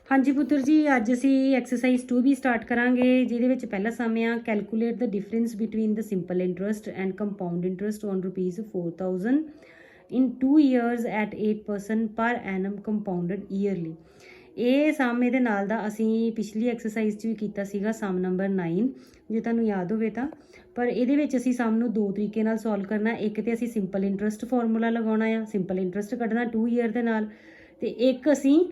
हाँ जी पुत्र जी, अज असी एक्सरसाइज 2 भी स्टार्ट करांगे, जिहदे विच पहला सम आ calculate the difference between the simple interest and compound interest on ₹4000 in 2 years at 8% per annum कंपाउंडड yearly. ਇਹ ਸਮ ਇਹਦੇ ਨਾਲ ਦਾ ਅਸੀਂ ਪਿਛਲੀ ਐਕਸਰਸਾਈਜ਼ 'ਚ ਵੀ ਕੀਤਾ ਸੀਗਾ, ਸਮ ਨੰਬਰ 9, ਜੇ ਤੁਹਾਨੂੰ ਯਾਦ ਹੋਵੇ ਤਾਂ। ਪਰ ਇਹਦੇ ਵਿੱਚ ਅਸੀਂ ਸਮ ਨੂੰ ਦੋ ਤਰੀਕੇ ਨਾਲ ਸੋਲਵ ਕਰਨਾ। ਇੱਕ ਤੇ ਅਸੀਂ ਸਿੰਪਲ ਇੰਟਰਸਟ ਫਾਰਮੂਲਾ ਲਗਾਉਣਾ ਆ, ਸਿੰਪਲ ਇੰਟਰਸਟ ਕੱਢਣਾ 2 ਈਅਰ ਦੇ ਨਾਲ, ਤੇ ਇੱਕ ਅਸੀਂ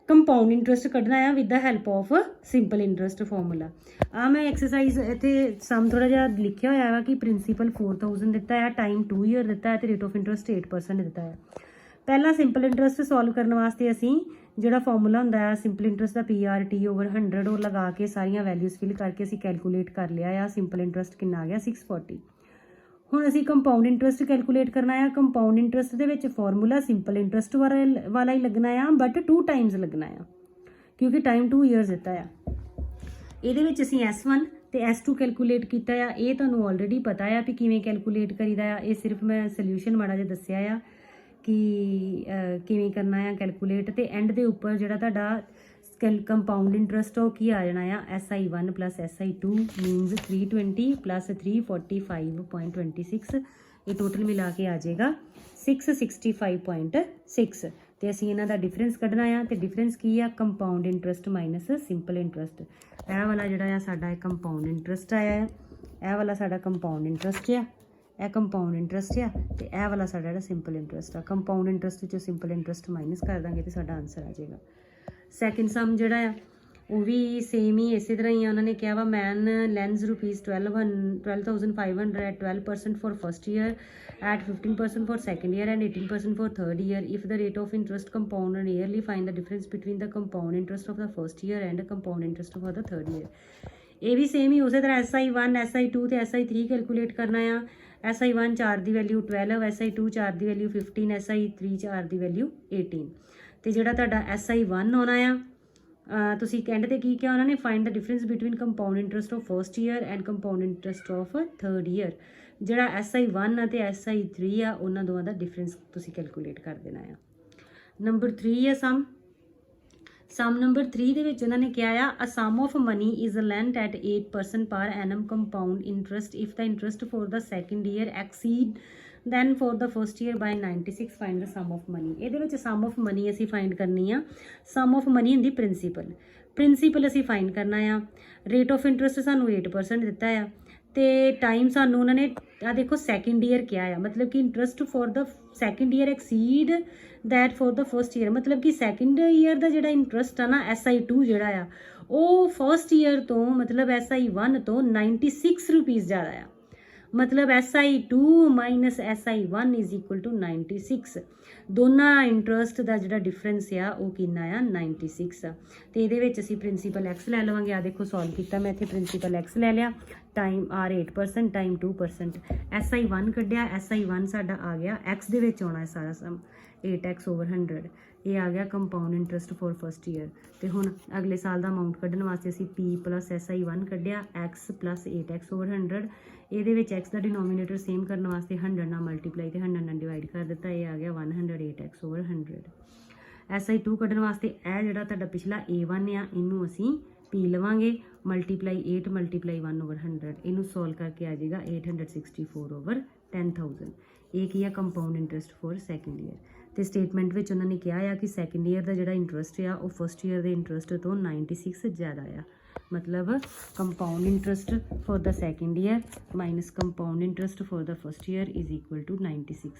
ਕੰਪਾਊਂਡ ਇੰਟਰਸਟ ਕੱਢਣਾ ਆ with the help of simple interest formula. ਆ ਮੈਂ ਐਕਸਰਸਾਈਜ਼ ਇੱਥੇ ਸਮ ਥੋੜਾ ਜਿਹਾ ਲਿਖਿਆ ਹੋਇਆ ਵਾ ਕਿ ਪ੍ਰਿੰਸੀਪਲ 4000 ਦਿੱਤਾ ਆ, ਟਾਈਮ 2 ਈਅਰ ਦਿੱਤਾ ਹੈ, ਤੇ ਰੇਟ ਆਫ ਇੰਟਰਸਟ 8% ਦਿੱਤਾ ਹੈ। ਪਹਿਲਾਂ ਸਿੰਪਲ ਇੰਟਰਸਟ ਸੋਲਵ ਕਰਨ ਵਾਸਤੇ ਅਸੀਂ ਜਿਹੜਾ ਫਾਰਮੂਲਾ ਹੁੰਦਾ ਹੈ ਸਿੰਪਲ ਇੰਟਰਸਟ ਦਾ PRT/100 ਉਹ ਲਗਾ ਕੇ ਸਾਰੀਆਂ ਵੈਲਿਊਜ਼ ਫਿਲ ਕਰਕੇ ਅਸੀਂ ਕੈਲਕੂਲੇਟ ਕਰ ਲਿਆ ਆ। ਸਿੰਪਲ ਇੰਟਰਸਟ ਕਿੰਨਾ ਆ ਗਿਆ 640। ਹੁਣ ਅਸੀਂ ਕੰਪਾਊਂਡ ਇੰਟਰਸਟ ਕੈਲਕੂਲੇਟ ਕਰਨਾ ਆ। ਕੰਪਾਊਂਡ ਇੰਟਰਸਟ ਦੇ ਵਿੱਚ ਫਾਰਮੂਲਾ ਸਿੰਪਲ ਇੰਟਰਸਟ ਵਾਲਾ ਹੀ ਲੱਗਣਾ ਆ, ਬਟ 2 ਟਾਈਮਸ ਲੱਗਣਾ ਆ ਕਿਉਂਕਿ ਟਾਈਮ 2 ਈਅਰਸ ਦਿੱਤਾ ਆ। ਇਹਦੇ ਵਿੱਚ ਅਸੀਂ S1 ਤੇ S2 ਕੈਲਕੂਲੇਟ ਕੀਤਾ ਆ। ਇਹ ਤੁਹਾਨੂੰ ਆਲਰੇਡੀ ਪਤਾ ਆ ਵੀ ਕਿਵੇਂ ਕੈਲਕੂਲੇਟ ਕਰੀਦਾ ਆ। ਇਹ ਸਿਰਫ ਮੈਂ ਸੋਲਿਊਸ਼ਨ ਮਾੜਾ ਜਿਹਾ ਦੱਸਿਆ ਆ ਕਿ ਕਿਵੇਂ ਕਰਨਾ ਆ ਕੈਲਕੂਲੇਟ। ਤੇ ਐਂਡ ਦੇ ਉੱਪਰ ਜਿਹੜਾ ਤੁਹਾਡਾ ਕੰਪਾਊਂਡ ਇੰਟਰਸਟ ਉਹ ਕੀ ਆ ਜਾਣਾ ਆ, SI1 + SI2 ਮੀਨਸ 320 + 345.26। ਇਹ ਟੋਟਲ ਮਿਲਾ ਕੇ ਆ ਜਾਏਗਾ 665.6। ਤੇ ਅਸੀਂ ਇਹਨਾਂ ਦਾ ਡਿਫਰੈਂਸ ਕੱਢਣਾ ਆ। ਤੇ ਡਿਫਰੈਂਸ ਕੀ ਆ, compound interest minus simple interest. ਇਹ ਵਾਲਾ ਜਿਹੜਾ ਆ ਸਾਡਾ ਕੰਪਾਊਂਡ ਇੰਟਰਸਟ ਆਇਆ ਹੈ, ਇਹ ਵਾਲਾ ਸਾਡਾ ਕੰਪਾਊਂਡ ਇੰਟਰਸਟ ਆ, ਇਹ ਕੰਪਾਊਂਡ ਇੰਟਰਸਟ ਆ, ਤੇ ਇਹ ਵਾਲਾ ਸਾਡਾ ਜਿਹੜਾ ਸਿੰਪਲ ਇੰਟਰਸਟ ਆ। ਕੰਪਾਊਂਡ ਇੰਟਰਸਟ ਵਿੱਚੋਂ ਸਿੰਪਲ ਇੰਟਰਸਟ ਮਾਈਨਸ ਕਰ ਦਾਂਗੇ ਤੇ ਸਾਡਾ ਆਨਸਰ ਆ ਜਾਏਗਾ। ਸੈਕਿੰਡ ਸਮ ਜਿਹੜਾ ਆ ਉਹ ਵੀ ਸੇਮ ਹੀ ਇਸੇ ਤਰ੍ਹਾਂ ਹੀ ਆ। ਉਹਨਾਂ ਨੇ ਕਿਹਾ ਵਾ man lends ₹12,500 at 12% for first year, at 15% for second year and 18% for third year. If the rate of interest compounded yearly, find the difference between the compound interest of the first year and compound interest for the third year. ਇਹ ਵੀ same ਹੀ ਉਸੇ ਤਰ੍ਹਾਂ SI1 SI2 ਤੇ SI3 calculate ਕਰਨਾ ਆ। SI1 4 ਦੀ value 12, SI2 4 ਦੀ value 15, SI3 4 ਦੀ value 18। ਤੇ ਜਿਹੜਾ ਤੁਹਾਡਾ SI1 ਆਉਣਾ ਆ, ਤੁਸੀਂ ਕਹਿੰਦੇ ਤੇ ਕੀ ਕਿਹਾ ਉਹਨਾਂ ਨੇ, find the difference between compound interest of first year and compound interest of third year. ਜਿਹੜਾ SI1 ਅਤੇ SI3 ਆ ਉਹਨਾਂ ਦੋਵਾਂ ਦਾ ਡਿਫਰੈਂਸ ਤੁਸੀਂ ਕੈਲਕੂਲੇਟ ਕਰ ਦੇਣਾ ਆ। ਨੰਬਰ 3 ਆ ਸਮ ਨੰਬਰ 3 ਦੇ ਵਿੱਚ ਉਹਨਾਂ ਨੇ ਕਿਹਾ ਆ, a sum of money is lent at 8% per annum compound interest if the interest for the second year exceed than for the first year by 96। Find the sum of money. ਇਹਦੇ ਵਿੱਚ sum of money ਅਸੀਂ find ਕਰਨੀ ਆ। Sum of money ਹੁੰਦੀ principal ਅਸੀਂ find ਕਰਨਾ ਆ। Rate of interest ਸਾਨੂੰ 8% ਦਿੱਤਾ ਆ, ਤੇ ਟਾਈਮ ਸਾਨੂੰ ਉਹਨਾਂ ਨੇ ਆ ਦੇਖੋ ਸੈਕਿੰਡ ਈਅਰ ਕਿਹਾ ਆ, ਮਤਲਬ ਕਿ interest for the second year exceed that for the first year. ਮਤਲਬ ਕਿ ਸੈਕਿੰਡ ਈਅਰ ਦਾ ਜਿਹੜਾ ਇੰਟਰਸਟ ਆ ਨਾ SI2 ਜਿਹੜਾ ਆ ਉਹ ਫਸਟ ਈਅਰ ਤੋਂ ਮਤਲਬ SI1 ਤੋਂ 96 ਰੁਪੀਜ਼ ਜ਼ਿਆਦਾ ਆ। ਮਤਲਬ SI2 minus SI1 is equal to 96। ਦੋਨਾਂ ਇੰਟਰਸਟ ਦਾ ਜਿਹੜਾ ਡਿਫਰੈਂਸ ਆ ਉਹ ਕਿੰਨਾ ਆ, 96 ਆ। ਤੇ ਇਹਦੇ ਵਿੱਚ ਅਸੀਂ ਪ੍ਰਿੰਸੀਪਲ X ਲੈ ਲਵਾਂਗੇ। ਆ ਦੇਖੋ ਸੋਲਵ ਕੀਤਾ ਮੈਂ, ਇੱਥੇ ਪ੍ਰਿੰਸੀਪਲ X ਲੈ ਲਿਆ, ਟਾਈਮ R 8%, ਟਾਈਮ 2%। SI1 ਕੱਢਿਆ, SI1 ਸਾਡਾ ਆ ਗਿਆ X ਦੇ ਵਿੱਚ ਆਉਣਾ ਹੈ ਸਾਰਾ ਸਮ 8x/100। ਇਹ ਆ ਗਿਆ compound interest for first year. ਤੇ ਹੁਣ ਅਗਲੇ ਸਾਲ ਦਾ ਅਮਾਊਂਟ ਕੱਢਣ ਵਾਸਤੇ ਅਸੀਂ P + SI1 ਕੱਢਿਆ, X + 8x/100। ਇਹਦੇ ਵਿੱਚ X ਦਾ ਡਿਨੋਮੀਨੇਟਰ ਸੇਮ ਕਰਨ ਵਾਸਤੇ 100 ਨਾਲ ਮਲਟੀਪਲਾਈ ਤੇ 100 ਨਾਲ ਡਿਵਾਈਡ ਕਰ ਦਿੱਤਾ। ਇਹ ਆ ਗਿਆ 108x/100। SI2 ਕੱਢਣ ਵਾਸਤੇ ਇਹ ਜਿਹੜਾ ਤੁਹਾਡਾ ਪਿਛਲਾ A1 ਆ ਇਹਨੂੰ ਅਸੀਂ P ਲਵਾਂਗੇ, ਮਲਟੀਪਲਾਈ 8 × 1/100। ਇਹਨੂੰ ਸੋਲਵ ਕਰਕੇ ਆ ਜਾਏਗਾ 864/10,000। ਇਹ ਕੀ ਆ, compound interest for second year. ਤੇ ਸਟੇਟਮੈਂਟ ਵਿੱਚ ਉਹਨਾਂ ਨੇ ਕਿਹਾ ਆ ਕਿ ਸੈਕਿੰਡ ਈਅਰ ਦਾ ਜਿਹੜਾ ਇੰਟਰਸਟ ਆ ਉਹ ਫਸਟ ਈਅਰ ਦੇ ਇੰਟਰਸਟ ਤੋਂ 96 ਜ਼ਿਆਦਾ ਆ। ਮਤਲਬ compound interest for the second year minus compound interest for the first year is equal to 96।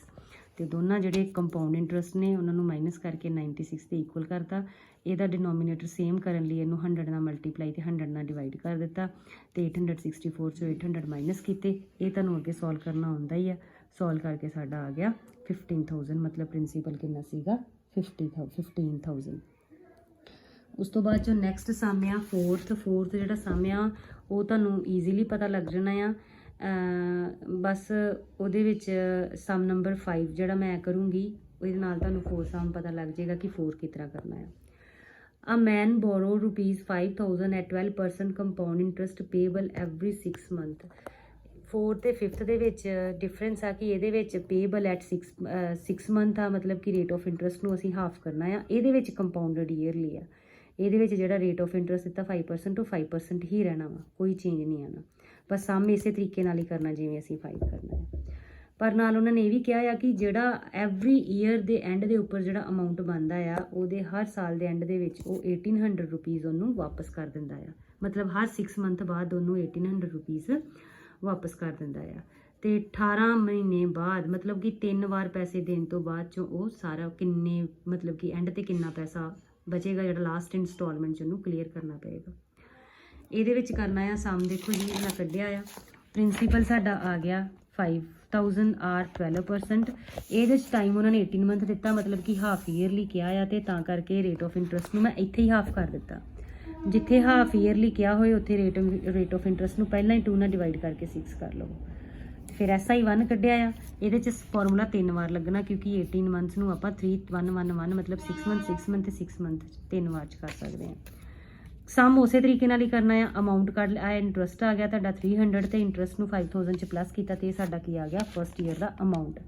ਤੇ ਦੋਨਾਂ ਜਿਹੜੇ ਕੰਪਾਊਂਡ ਇੰਟਰਸਟ ਨੇ ਉਹਨਾਂ ਨੂੰ ਮਾਈਨਸ ਕਰਕੇ 96 ਦੇ ਇਕੁਅਲ ਕਰਤਾ। ਇਹਦਾ ਡਿਨੋਮੀਨੇਟਰ ਸੇਮ ਕਰਨ ਲਈ ਇਹਨੂੰ 100 ਨਾਲ ਮਲਟੀਪਲਾਈ ਤੇ 100 ਨਾਲ ਡਿਵਾਈਡ ਕਰ ਦਿੱਤਾ। ਤੇ 864 ਚੋਂ 800 ਮਾਈਨਸ ਕੀਤੇ। ਇਹ ਤੁਹਾਨੂੰ ਅੱਗੇ ਸੋਲਵ ਕਰਨਾ ਆਉਂਦਾ ਹੀ ਆ। ਸੋਲਵ ਕਰਕੇ ਸਾਡਾ ਆ ਗਿਆ 15,000। ਮਤਲਬ ਪ੍ਰਿੰਸੀਪਲ ਕਿੰਨਾ ਸੀਗਾ, 15,000। ਉਸ ਤੋਂ ਬਾਅਦ ਜੋ ਨੈਕਸਟ ਸਮ ਆ ਫੋਰਥ ਜਿਹੜਾ ਸਮ ਆ ਉਹ ਤੁਹਾਨੂੰ ਈਜ਼ੀਲੀ ਪਤਾ ਲੱਗ ਜਾਣਾ ਆ। ਬਸ ਉਹਦੇ ਵਿੱਚ ਸਮ ਨੰਬਰ 5 ਜਿਹੜਾ ਮੈਂ ਕਰੂੰਗੀ ਉਹਦੇ ਨਾਲ ਤੁਹਾਨੂੰ 4 ਸਮ ਪਤਾ ਲੱਗ ਜਾਏਗਾ ਕਿ 4 ਕਿਸ ਤਰ੍ਹਾਂ ਕਰਨਾ ਆ। A man borrowed ₹5,000 at 12% compound interest payable every 6 months। 4th ਤੇ 5th ਦੇ ਵਿੱਚ ਡਿਫਰੈਂਸ ਆ ਕਿ ਇਹਦੇ ਵਿੱਚ ਪੇਬਲ ਐਟ 6 ਮੰਥ ਆ, ਮਤਲਬ ਕਿ ਰੇਟ ਆਫ ਇੰਟਰਸਟ ਨੂੰ ਅਸੀਂ ਹਾਫ ਕਰਨਾ ਆ। ਇਹਦੇ ਵਿੱਚ ਕੰਪਾਊਂਡਡ ਈਅਰਲੀ ਆ। ਇਹਦੇ ਵਿੱਚ ਜਿਹੜਾ ਰੇਟ ਆਫ ਇੰਟਰਸਟ ਦਿੱਤਾ 5% ਉਹ 5% ਹੀ ਰਹਿਣਾ ਵਾ, ਕੋਈ ਚੇਂਜ ਨਹੀਂ ਆਉਣਾ। ਬਸ ਸਮ ਇਸੇ ਤਰੀਕੇ ਨਾਲ ਹੀ ਕਰਨਾ ਜਿਵੇਂ ਅਸੀਂ ਫਾਈਂਡ ਕਰਨਾ ਹੈ। ਪਰ ਨਾਲ ਉਹਨਾਂ ਨੇ ਇਹ ਵੀ ਕਿਹਾ ਆ ਕਿ ਜਿਹੜਾ ਐਵਰੀ ਈਅਰ ਦੇ ਐਂਡ ਦੇ ਉੱਪਰ ਜਿਹੜਾ ਅਮਾਊਂਟ ਬਣਦਾ ਆ ਉਹਦੇ ਹਰ ਸਾਲ ਦੇ ਐਂਡ ਦੇ ਵਿੱਚ ਉਹ 1800 ਰੁਪੀਜ਼ ਉਹਨੂੰ ਵਾਪਸ ਕਰ ਦਿੰਦਾ ਆ। ਮਤਲਬ ਹਰ 6 ਮੰਥ ਬਾਅਦ ਉਹਨੂੰ 1800 ਰੁਪੀਜ਼ ਵਾਪਸ ਕਰ ਦਿੰਦਾ ਆ। ਤੇ 18 ਮਹੀਨੇ ਬਾਅਦ ਮਤਲਬ ਕਿ 3 ਵਾਰ ਪੈਸੇ ਦੇਣ ਤੋਂ ਬਾਅਦ ਚੋਂ ਉਹ ਸਾਰਾ ਕਿੰਨੇ ਮਤਲਬ ਕਿ ਐਂਡ ਤੇ ਕਿੰਨਾ ਪੈਸਾ ਬਚੇਗਾ ਜਿਹੜਾ ਲਾਸਟ ਇੰਸਟਾਲਮੈਂਟ 'ਚ ਉਹਨੂੰ ਕਲੀਅਰ ਕਰਨਾ ਪਏਗਾ। ਇਹਦੇ ਵਿੱਚ ਕਰਨਾ ਆ ਸਮ, ਦੇਖੋ ਜੀ ਮੈਂ ਕੱਢਿਆ ਆ। ਪ੍ਰਿੰਸੀਪਲ ਸਾਡਾ ਆ ਗਿਆ 5000 ਆਰ 12%। ਇਹਦੇ 'ਚ ਟਾਈਮ ਉਹਨਾਂ ਨੇ 18 ਮੰਥ ਦਿੱਤਾ, ਮਤਲਬ ਕਿ ਹਾਫ ਈਅਰਲੀ ਕਿਹਾ ਆ, ਤੇ ਤਾਂ ਕਰਕੇ ਰੇਟ ਆਫ ਇੰਟਰਸਟ ਨੂੰ ਮੈਂ ਇੱਥੇ ਹੀ ਹਾਫ ਕਰ ਦਿੱਤਾ। ਜਿੱਥੇ ਹਾਫ ਈਅਰਲੀ ਕਿਹਾ ਹੋਏ ਉੱਥੇ ਰੇਟ ਆਫ ਇੰਟਰਸਟ ਨੂੰ ਪਹਿਲਾਂ ਹੀ 2 ਨਾਲ ਡਿਵਾਈਡ ਕਰਕੇ 6 ਕਰ ਲਓ। ਫਿਰ SI1 ਕੱਢਿਆ ਆ। ਇਹਦੇ 'ਚ ਫਾਰਮੂਲਾ 3 ਵਾਰ ਲੱਗਣਾ ਕਿਉਂਕਿ 18 ਮੰਥਸ ਨੂੰ ਆਪਾਂ 3111 ਮਤਲਬ 6 ਮੰਥ ਤੇ 6 ਮੰਥ 3 ਵਾਰ 'ਚ ਕਰ ਸਕਦੇ ਹਾਂ। ਸਮ ਉਸੇ ਤਰੀਕੇ ਨਾਲ ਹੀ ਕਰਨਾ ਆ। ਅਮਾਊਂਟ ਕੱਢ ਲਿਆ, ਇੰਟਰਸਟ ਆ ਗਿਆ ਤੁਹਾਡਾ 300 ਤੇ ਇੰਟਰਸਟ ਨੂੰ 5000 'ਚ ਪਲੱਸ ਕੀਤਾ ਤੇ ਸਾਡਾ ਕੀ ਆ ਗਿਆ ਫਸਟ ਈਅਰ ਦਾ ਅਮਾਊਂਟ।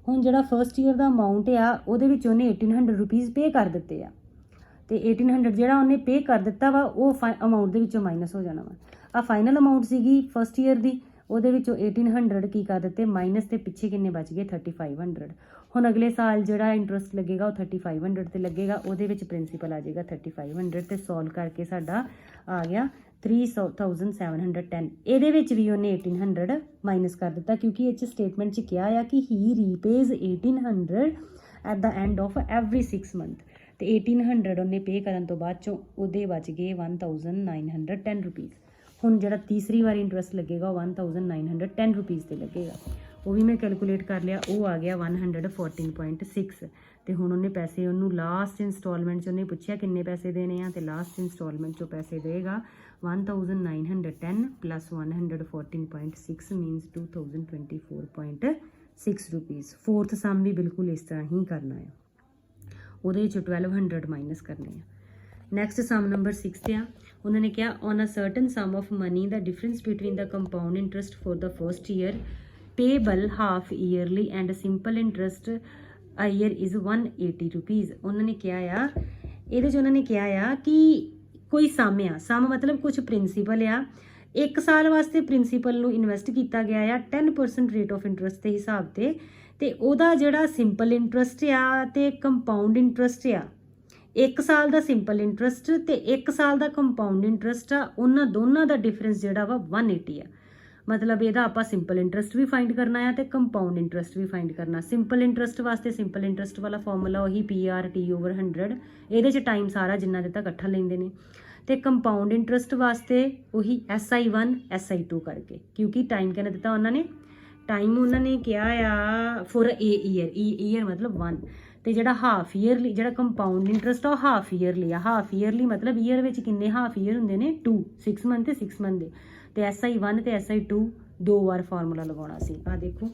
ਹੁਣ ਜਿਹੜਾ ਫਸਟ ਈਅਰ ਦਾ ਅਮਾਊਂਟ ਆ ਉਹਦੇ ਵਿੱਚ ਉਹਨੇ 1800 ਰੁਪੀਜ਼ ਪੇ ਕਰ ਦਿੱਤੇ ਆ, ਤੇ 1800 ਜਿਹੜਾ ਉਹਨੇ ਪੇ ਕਰ ਦਿੱਤਾ ਵਾ ਉਹ ਅਮਾਊਂਟ ਦੇ ਵਿੱਚੋਂ ਮਾਈਨਸ ਹੋ ਜਾਣਾ ਵਾ। ਆ ਫਾਈਨਲ ਅਮਾਊਂਟ ਸੀਗੀ ਫਸਟ ਈਅਰ ਦੀ, ਉਹਦੇ ਵਿੱਚੋਂ 1800 ਕੀ ਕਰ ਦਿੱਤੇ ਮਾਈਨਸ, ਤੇ ਪਿੱਛੇ ਕਿੰਨੇ ਬਚ ਗਏ 3500। ਹੁਣ ਅਗਲੇ ਸਾਲ ਜਿਹੜਾ ਇੰਟਰਸਟ ਲੱਗੇਗਾ ਉਹ 3500 ਤੇ ਲੱਗੇਗਾ, ਉਹਦੇ ਵਿੱਚ ਪ੍ਰਿੰਸੀਪਲ ਆ ਜਾਏਗਾ 3500 ਤੇ ਸੋਲਵ ਕਰਕੇ ਸਾਡਾ ਆ ਗਿਆ 3710। ਇਹਦੇ ਵਿੱਚ ਵੀ ਉਹਨੇ 1800 ਮਾਈਨਸ ਕਰ ਦਿੱਤਾ ਕਿਉਂਕਿ ਇਹ 'ਚ ਸਟੇਟਮੈਂਟ 'ਚ ਕਿਹਾ ਆ ਕਿ ਹੀ ਰੀਪੇਜ਼ 1800 at the end of every 6 month, ਤੇ 1800 ਉਹਨੇ ਪੇ ਕਰਨ ਤੋਂ ਬਾਅਦ ਚੋਂ ਉਹਦੇ ਬਚ ਗਏ 1910 ਰੁਪੀਜ਼। ਹੁਣ ਜਿਹੜਾ ਤੀਸਰੀ ਵਾਰੀ ਇੰਟਰਸਟ ਲੱਗੇਗਾ ਉਹ 1910 ਰੁਪੀਜ਼ ਤੇ ਲੱਗੇਗਾ, ਉਹ ਵੀ ਮੈਂ ਕੈਲਕੂਲੇਟ ਕਰ ਲਿਆ, ਉਹ ਆ ਗਿਆ 114.6। ਤੇ ਹੁਣ ਉਹਨੇ ਪੈਸੇ ਉਹਨੂੰ ਲਾਸਟ ਇੰਸਟਾਲਮੈਂਟ 'ਚ ਉਹਨੇ ਪੁੱਛਿਆ ਕਿੰਨੇ ਪੈਸੇ ਦੇਣੇ ਆ, ਤੇ ਲਾਸਟ ਇੰਸਟਾਲਮੈਂਟ 'ਚੋਂ ਪੈਸੇ ਦੇਗਾ 1910 ਪਲੱਸ 114.6 ਮੀਨਸ 2024.6 ਰੁਪੀਜ਼। ਫੋਰਥ ਸਮ ਵੀ ਬਿਲਕੁਲ ਇਸ ਤਰ੍ਹਾਂ ਹੀ ਕਰਨਾ ਹੈ, ਉਹਦੇ ਵਿੱਚ 1200 ਮਾਈਨਸ ਕਰਨੇ ਆ। ਨੈਕਸਟ ਸਮ ਨੰਬਰ 6 ਆ। ਉਹਨਾਂ ਨੇ ਕਿਹਾ on a certain sum of money the difference between the compound interest for the first year payable half yearly and simple interest a year is 180 rupees. उन्होंने क्या आ ये उन्होंने क्या आ कि कोई सम आ, सम मतलब कुछ प्रिंसीपल आ, 1 साल वास्ते प्रिंसीपल नूं इन्वेस्ट किया गया आ 10% रेट ऑफ इंटरस्ट के हिसाब से, ते ओहदा जिहड़ा सिंपल इंटरस्ट आ ते कंपाउंड इंटरस्ट आ, 1 साल का सिंपल इंटरस्ट ते 1 साल का कंपाउंड इंटरस्ट आ, उन्हां दोनों का डिफरेंस जिहड़ा वा 180 आ। मतलब ਇਹਦਾ ਆਪਾਂ ਸਿੰਪਲ ਇੰਟਰਸਟ ਵੀ ਫਾਈਂਡ ਕਰਨਾ ਹੈ ਤੇ ਕੰਪਾਊਂਡ ਇੰਟਰਸਟ ਵੀ ਫਾਈਂਡ ਕਰਨਾ। ਸਿੰਪਲ ਇੰਟਰਸਟ ਵਾਸਤੇ ਸਿੰਪਲ ਇੰਟਰਸਟ ਵਾਲਾ ਫਾਰਮੂਲਾ ਉਹੀ PRT/100, ਇਹਦੇ 'ਚ ਟਾਈਮ ਸਾਰਾ ਜਿੰਨਾ ਦਿੱਤਾ ਇਕੱਠਾ ਲੈਂਦੇ ਨੇ, ਤੇ ਕੰਪਾਊਂਡ ਇੰਟਰਸਟ ਵਾਸਤੇ ਉਹੀ SI1 SI2 ਕਰਕੇ, ਕਿਉਂਕਿ ਟਾਈਮ ਕਿੰਨਾ ਦਿੱਤਾ ਉਹਨਾਂ ਨੇ, ਟਾਈਮ ਉਹਨਾਂ ਨੇ ਕਿਹਾ ਆ ਫॉर ए ईयर मतलब 1, ਤੇ ਜਿਹੜਾ ਹਾਫ ਈਅਰਲੀ ਜਿਹੜਾ ਕੰਪਾਊਂਡ ਇੰਟਰਸਟ ਆ ਉਹ ਹਾਫ ਈਅਰਲੀ ਆ। ਹਾਫ ਈਅਰਲੀ ਮਤਲਬ ਈਅਰ ਵਿੱਚ ਕਿੰਨੇ ਹਾਫ ਈਅਰ ਹੁੰਦੇ ਨੇ 2, 6 ਮੰਥ ਤੇ 6 ਮੰਥ ਦੇ, ਤੇ SI1 ਤੇ SI2 2 ਵਾਰ ਫਾਰਮੂਲਾ ਲਗਾਉਣਾ ਸੀ। ਆ ਦੇਖੋ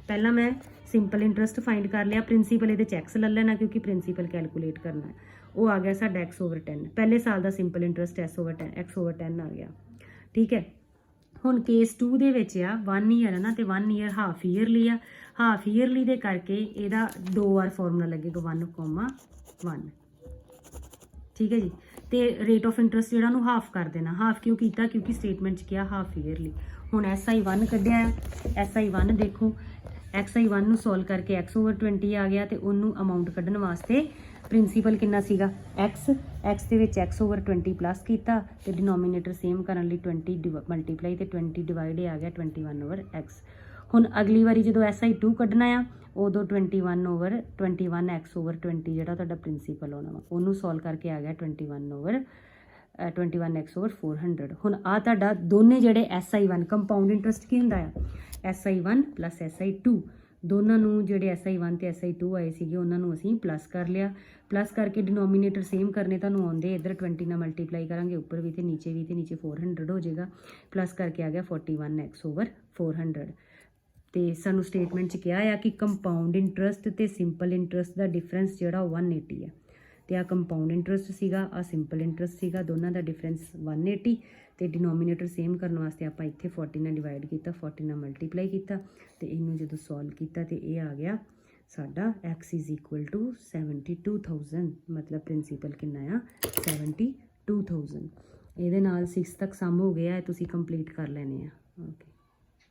ਪਹਿਲਾਂ ਮੈਂ ਸਿੰਪਲ ਇੰਟਰਸਟ ਫਾਈਂਡ ਕਰ ਲਿਆ, ਪ੍ਰਿੰਸੀਪਲ ਇਹਦੇ 'ਚ x ਲੈ ਲੈਣਾ ਕਿਉਂਕਿ ਪ੍ਰਿੰਸੀਪਲ ਕੈਲਕੂਲੇਟ ਕਰਨਾ ਹੈ, ਉਹ ਆ ਗਿਆ ਸਾਡਾ x/10। ਪਹਿਲੇ ਸਾਲ ਦਾ ਸਿੰਪਲ ਇੰਟਰਸਟ x/10 ਆ ਗਿਆ, ਠੀਕ ਹੈ। ਹੁਣ ਕੇਸ 2 ਦੇ ਵਿੱਚ ਆ 1 ਈਅਰ ਹੈ ਨਾ, ਤੇ 1 ਈਅਰ ਹਾਫ ਈਅਰਲੀ ਆ, ਹਾਫ ਈਅਰਲੀ ਦੇ ਕਰਕੇ ਇਹਦਾ 2 ਵਾਰ ਫਾਰਮੂਲਾ ਲੱਗੇਗਾ 1,1, ਠੀਕ ਹੈ ਜੀ। ਤੇ ਰੇਟ ਆਫ ਇੰਟਰਸਟ ਜਿਹੜਾ ਨੂੰ ਹਾਫ ਕਰ ਦੇਣਾ, ਹਾਫ ਕਿਉਂ ਕੀਤਾ ਕਿਉਂਕਿ ਸਟੇਟਮੈਂਟ 'ਚ ਕਿਹਾ ਹਾਫ ਈਅਰਲੀ। ਹੁਣ SI1 ਕੱਢਿਆ ਹੈ, SI1 ਦੇਖੋ XI1 ਨੂੰ ਸੋਲਵ ਕਰਕੇ x/20 ਆ ਗਿਆ, ਤੇ ਉਹਨੂੰ ਅਮਾਊਂਟ ਕੱਢਣ ਵਾਸਤੇ ਪ੍ਰਿੰਸੀਪਲ ਕਿੰਨਾ ਸੀਗਾ x ਦੇ ਵਿੱਚ x/20 ਪਲੱਸ ਕੀਤਾ, ਤੇ ਡਿਨੋਮੀਨੇਟਰ ਸੇਮ ਕਰਨ ਲਈ 20 ਮਲਟੀਪਲਾਈ ਤੇ 20 ਡਿਵਾਈਡ ਆ ਗਿਆ 21/x। ਹੁਣ ਅਗਲੀ ਵਾਰੀ ਜਦੋਂ SI2 ਕੱਢਣਾ ਆ ਉਦੋਂ 21/21 x/20 ਜਿਹੜਾ ਤੁਹਾਡਾ ਪ੍ਰਿੰਸੀਪਲ ਹੋਣਾ ਵਾ, ਉਹਨੂੰ ਸੋਲਵ ਕਰਕੇ ਆ ਗਿਆ 21 x/400। ਹੁਣ ਆ ਤੁਹਾਡਾ ਦੋਨੇ ਜਿਹੜੇ SI1 ਕੰਪਾਊਂਡ ਇੰਟਰਸਟ ਕੀ ਹੁੰਦਾ ਆ, SI1 ਪਲੱਸ SI2, ਦੋਨਾਂ ਨੂੰ ਜਿਹੜੇ SI1 ਤੇ SI2 ਆਏ ਸੀਗੇ ਉਹਨਾਂ ਨੂੰ ਅਸੀਂ ਪਲੱਸ ਕਰ ਲਿਆ। ਪਲੱਸ ਕਰਕੇ ਡਿਨੋਮੀਨੇਟਰ ਸੇਮ ਕਰਨੇ ਤੁਹਾਨੂੰ ਆਉਂਦੇ, ਇੱਧਰ 20 ਨਾਲ ਮਲਟੀਪਲਾਈ ਕਰਾਂਗੇ ਉੱਪਰ ਵੀ ਤੇ ਨੀਚੇ 400 ਹੋ ਜਾਏਗਾ, ਪਲੱਸ ਕਰਕੇ ਆ ਗਿਆ 41 x/400। ਤੇ ਸਾਨੂੰ ਸਟੇਟਮੈਂਟ 'ਚ ਕਿਹਾ ਆ ਕਿ ਕੰਪਾਊਂਡ ਇੰਟਰਸਟ ਤੇ ਸਿੰਪਲ ਇੰਟਰਸਟ ਦਾ ਡਿਫਰੈਂਸ ਜਿਹੜਾ 180 ਆ, ਤੇ ਆ ਕੰਪਾਊਂਡ ਇੰਟਰਸਟ ਸੀਗਾ, ਆ ਸਿੰਪਲ ਇੰਟਰਸਟ ਸੀਗਾ, ਦੋਨਾਂ ਦਾ ਡਿਫਰੈਂਸ 180, ਤੇ ਡਿਨੋਮੀਨੇਟਰ ਸੇਮ ਕਰਨ ਵਾਸਤੇ ਆਪਾਂ ਇੱਥੇ 40 ਨਾਲ ਡਿਵਾਈਡ ਕੀਤਾ, 40 ਨਾਲ ਮਲਟੀਪਲਾਈ ਕੀਤਾ, ਤੇ ਇਹਨੂੰ ਜਦੋਂ ਸੋਲਵ ਕੀਤਾ ਤੇ ਇਹ ਆ ਗਿਆ ਸਾਡਾ x ਇਜ਼ ਇਕੁਅਲ ਟੂ 72,000 ਮਤਲਬ ਪ੍ਰਿੰਸੀਪਲ ਕਿੰਨਾ ਆ 72,000। ਇਹਦੇ ਨਾਲ 6 ਤੱਕ ਸਮ ਹੋ ਗਿਆ, ਤੁਸੀਂ ਕੰਪਲੀਟ ਕਰ ਲੈਣੇ ਆ। ਓਕੇ,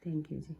ਥੈਂਕ ਯੂ ਜੀ।